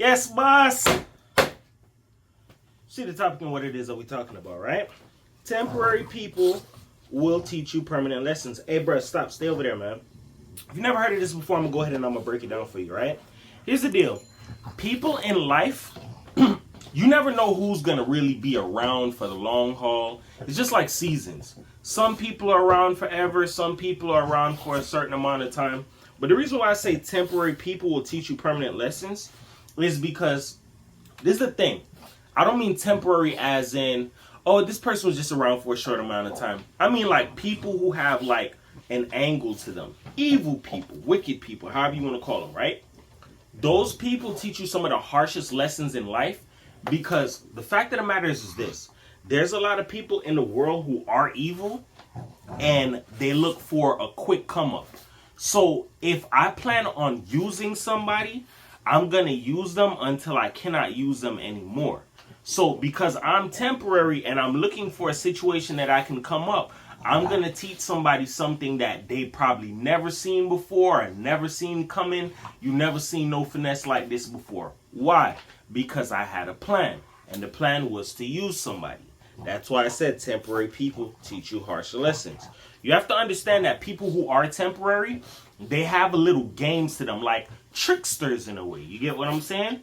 Yes, boss. See the topic and what it is that we're talking about, right? Temporary people will teach you permanent lessons. Hey, bro, stop. Stay over there, man. If you never heard of this before, I'm going to go ahead and I'm going to break it down for you, right? Here's the deal. People in life, you never know who's going to really be around for the long haul. It's just like seasons. Some people are around forever. Some people are around for a certain amount of time. But the reason why I say temporary people will teach you permanent lessons is because this is the thing. I don't mean temporary as in, oh, this person was just around for a short amount of time. I mean like people who have like an angle to them. Evil people, wicked people, however you want to call them, right? Those people teach you some of the harshest lessons in life because the fact of the matter is this. There's a lot of people in the world who are evil and they look for a quick come up. So if I plan on using somebody, I'm going to use them until I cannot use them anymore. So because I'm temporary and I'm looking for a situation that I can come up, I'm going to teach somebody something that they probably never seen before or never seen coming. You never seen no finesse like this before. Why? Because I had a plan, and the plan was to use somebody. That's why I said temporary people teach you harsher lessons. You have to understand that people who are temporary, they have a little games to them, like tricksters in a way. You get what I'm saying?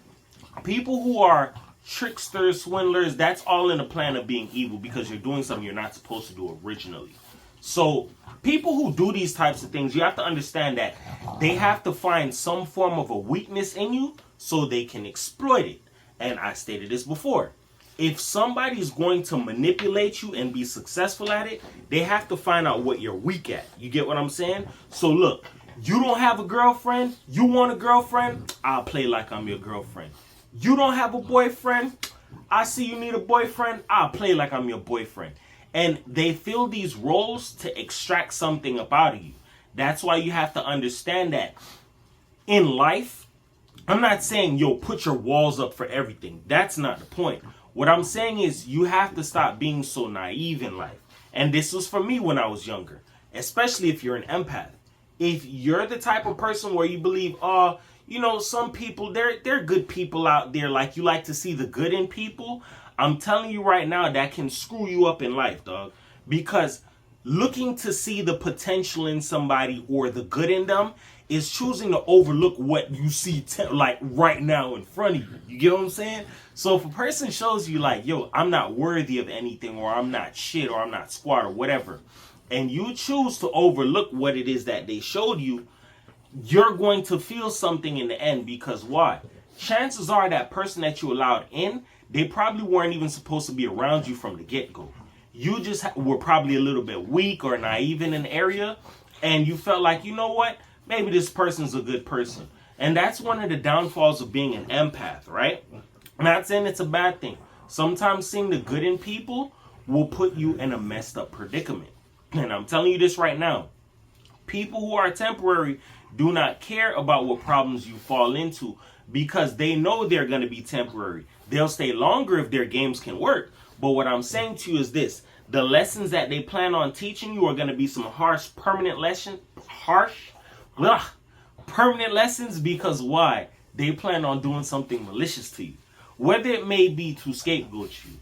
People who are tricksters, swindlers, that's all in the plan of being evil because you're doing something you're not supposed to do originally. So people who do these types of things, you have to understand that they have to find some form of a weakness in you so they can exploit it. And I stated this before. If somebody's going to manipulate you and be successful at it, they have to find out what you're weak at. You get what I'm saying? So look, you don't have a girlfriend, you want a girlfriend, I'll play like I'm your girlfriend. You don't have a boyfriend, I see you need a boyfriend, I'll play like I'm your boyfriend. And they fill these roles to extract something up out of you. That's why you have to understand that in life, I'm not saying, yo, put your walls up for everything. That's not the point. What I'm saying is you have to stop being so naive in life. And this was for me when I was younger, especially if you're an empath. If you're the type of person where you believe, oh, you know, some people, they're good people out there, like you like to see the good in people, I'm telling you right now, that can screw you up in life, dog. Because looking to see the potential in somebody or the good in them is choosing to overlook what you see like right now in front of you. You get what I'm saying? So if a person shows you like, yo, I'm not worthy of anything, or I'm not shit, or I'm not squat, or whatever, and you choose to overlook what it is that they showed you, you're going to feel something in the end. Because why? Chances are that person that you allowed in, they probably weren't even supposed to be around you from the get-go. You just were probably a little bit weak or naive in an area, and you felt like, you know what? Maybe this person's a good person. And that's one of the downfalls of being an empath, right? I'm not saying it's a bad thing. Sometimes seeing the good in people will put you in a messed up predicament. And I'm telling you this right now. People who are temporary do not care about what problems you fall into because they know they're going to be temporary. They'll stay longer if their games can work. But what I'm saying to you is this. The lessons that they plan on teaching you are going to be some permanent lessons because why? They plan on doing something malicious to you. Whether it may be to scapegoat you,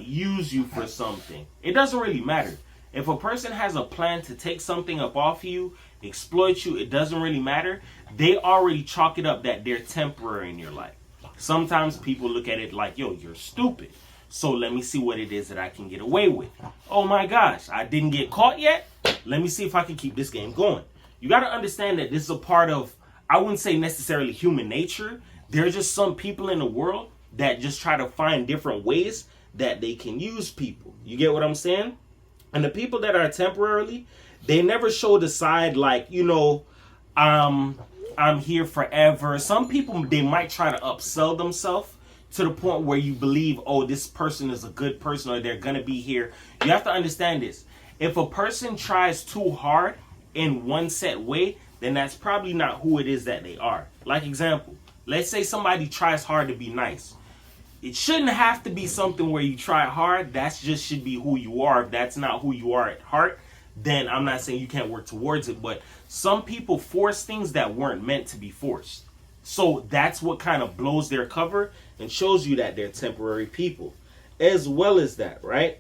use you for something. It doesn't really matter. If a person has a plan to take something up off you, exploit you, it doesn't really matter. They already chalk it up that they're temporary in your life. Sometimes people look at it like, yo, you're stupid. So let me see what it is that I can get away with. Oh my gosh, I didn't get caught yet? Let me see if I can keep this game going. You got to understand that this is a part of, I wouldn't say necessarily human nature. There are just some people in the world that just try to find different ways that they can use people. You get what I'm saying? And the people that are temporarily, they never show the side like, you know, I'm here forever. Some people, they might try to upsell themselves to the point where you believe, oh, this person is a good person or they're going to be here. You have to understand this. If a person tries too hard in one set way, then that's probably not who it is that they are. Like example, let's say somebody tries hard to be nice. It shouldn't have to be something where you try hard. That just should be who you are. If that's not who you are at heart, then I'm not saying you can't work towards it. But some people force things that weren't meant to be forced. So that's what kind of blows their cover and shows you that they're temporary people. As well as that, right?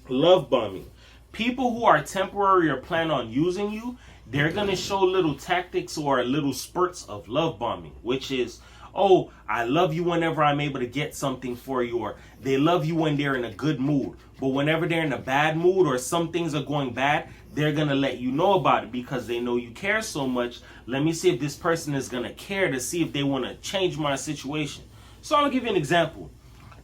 Love bombing. People who are temporary or plan on using you, they're going to show little tactics or little spurts of love bombing, which is, oh, I love you whenever I'm able to get something for you, or they love you when they're in a good mood. But whenever they're in a bad mood or some things are going bad, they're going to let you know about it because they know you care so much. Let me see if this person is going to care to see if they want to change my situation. So I'll give you an example.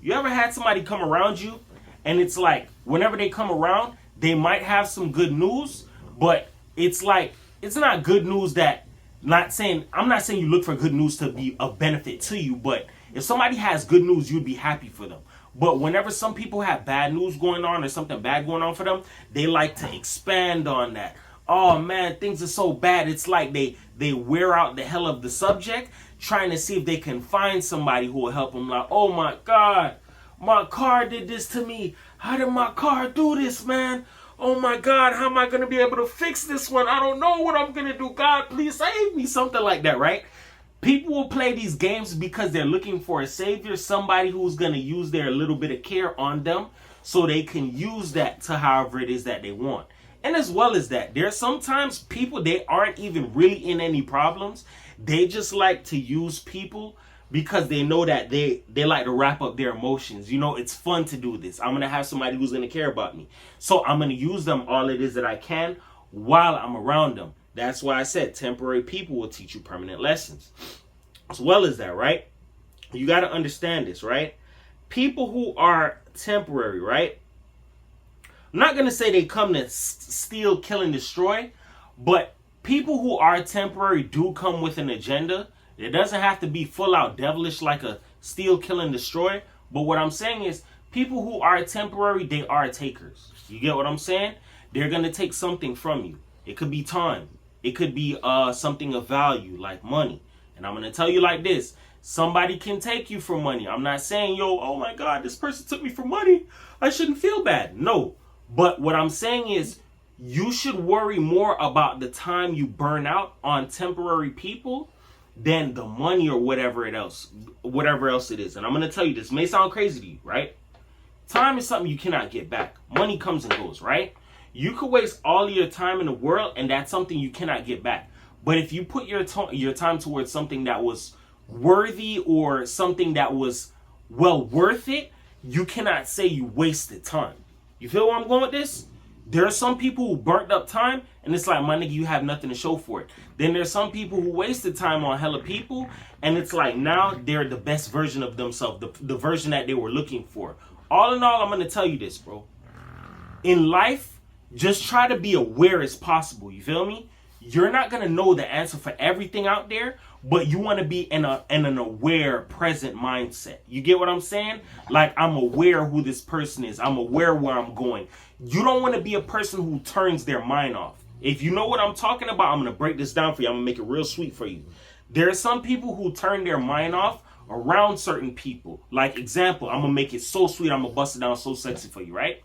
You ever had somebody come around you and it's like whenever they come around, they might have some good news, but it's like it's not good news that I'm not saying you look for good news to be of benefit to you, but if somebody has good news, you'd be happy for them. But whenever some people have bad news going on or something bad going on for them, they like to expand on that. Oh man, things are so bad. It's like they wear out the hell of the subject, trying to see if they can find somebody who will help them. Like, oh my God, my car did this to me. How did my car do this, man? Oh my God, how am I going to be able to fix this one? I don't know what I'm going to do. God, please save me. Something like that, right? People will play these games because they're looking for a savior, somebody who's going to use their little bit of care on them so they can use that to however it is that they want. And as well as that, there's sometimes people, they aren't even really in any problems. They just like to use people because they know that they like to wrap up their emotions. You know, it's fun to do this. I'm going to have somebody who's going to care about me. So I'm going to use them all it is that I can while I'm around them. That's why I said temporary people will teach you permanent lessons. As well as that, right? You got to understand this, right? People who are temporary, right? I'm not going to say they come to steal, kill, and destroy, but people who are temporary do come with an agenda. It doesn't have to be full out devilish like a steal, kill, and destroy. But what I'm saying is people who are temporary, they are takers. You get what I'm saying? They're going to take something from you. It could be time. It could be something of value like money. And I'm going to tell you like this. Somebody can take you for money. I'm not saying, yo, oh my God, this person took me for money. I shouldn't feel bad. No. But what I'm saying is you should worry more about the time you burn out on temporary people than the money or whatever else it is. And I'm going to tell you, this may sound crazy to you, right? Time is something you cannot get back. Money comes and goes, right? You could waste all of your time in the world and that's something you cannot get back. But if you put your time towards something that was worthy or something that was well worth it, you cannot say you wasted time. You feel where I'm going with this? There are some people who burnt up time and it's like, my nigga, you have nothing to show for it. Then there's some people who wasted time on hella people and it's like now they're the best version of themselves, the version that they were looking for. All in all, I'm going to tell you this, bro. In life, just try to be aware as possible. You feel me? You're not going to know the answer for everything out there, but you want to be in an aware, present mindset. You get what I'm saying? Like, I'm aware who this person is. I'm aware where I'm going. You don't want to be a person who turns their mind off. If you know what I'm talking about, I'm going to break this down for you. I'm going to make it real sweet for you. There are some people who turn their mind off around certain people. Like, example, I'm going to make it so sweet. I'm going to bust it down so sexy for you, right?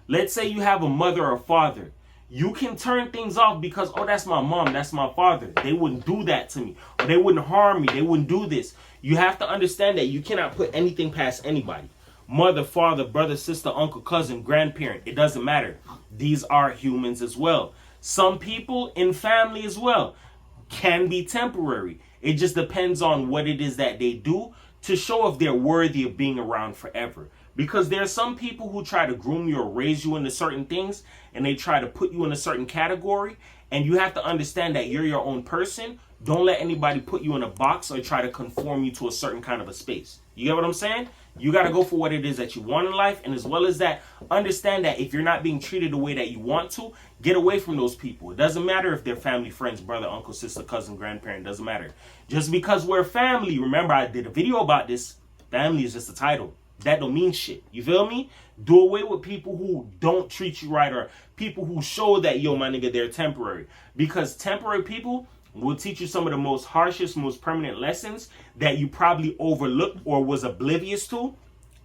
Let's say you have a mother or father. You can turn things off because, oh, that's my mom, that's my father. They wouldn't do that to me. Or they wouldn't harm me. They wouldn't do this. You have to understand that you cannot put anything past anybody. Mother, father, brother, sister, uncle, cousin, grandparent. It doesn't matter. These are humans as well. Some people in family as well can be temporary. It just depends on what it is that they do to show if they're worthy of being around forever. Because there are some people who try to groom you or raise you into certain things and they try to put you in a certain category. And you have to understand that you're your own person. Don't let anybody put you in a box or try to conform you to a certain kind of a space. You get what I'm saying? You got to go for what it is that you want in life. And as well as that, understand that if you're not being treated the way that you want to, get away from those people. It doesn't matter if they're family, friends, brother, uncle, sister, cousin, grandparent. It doesn't matter. Just because we're family, remember I did a video about this. Family is just a title. That don't mean shit. You feel me? Do away with people who don't treat you right or people who show that, yo, my nigga, they're temporary. Because temporary people will teach you some of the most harshest, most permanent lessons that you probably overlooked or was oblivious to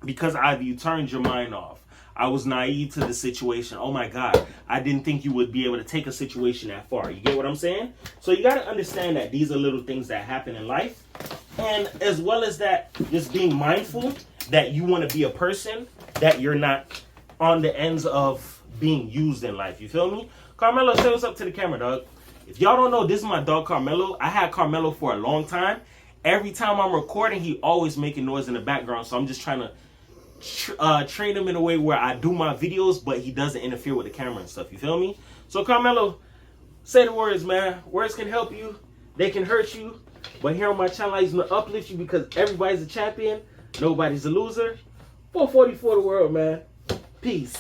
because either you turned your mind off. I was naive to the situation. Oh my God, I didn't think you would be able to take a situation that far. You get what I'm saying? So you got to understand that these are little things that happen in life And as well as that, just being mindful that you want to be a person that you're not on the ends of being used in life. You feel me? Carmelo, say what's up to the camera, dog. If y'all don't know, this is my dog Carmelo. I had Carmelo for a long time. Every time I'm recording, he always making noise in the background. So I'm just trying to train him in a way where I do my videos, but he doesn't interfere with the camera and stuff. You feel me? So Carmelo, say the words, man. Words can help you. They can hurt you. But here on my channel, I used to uplift you because everybody's a champion. Nobody's a loser. 444 the world, man. Peace.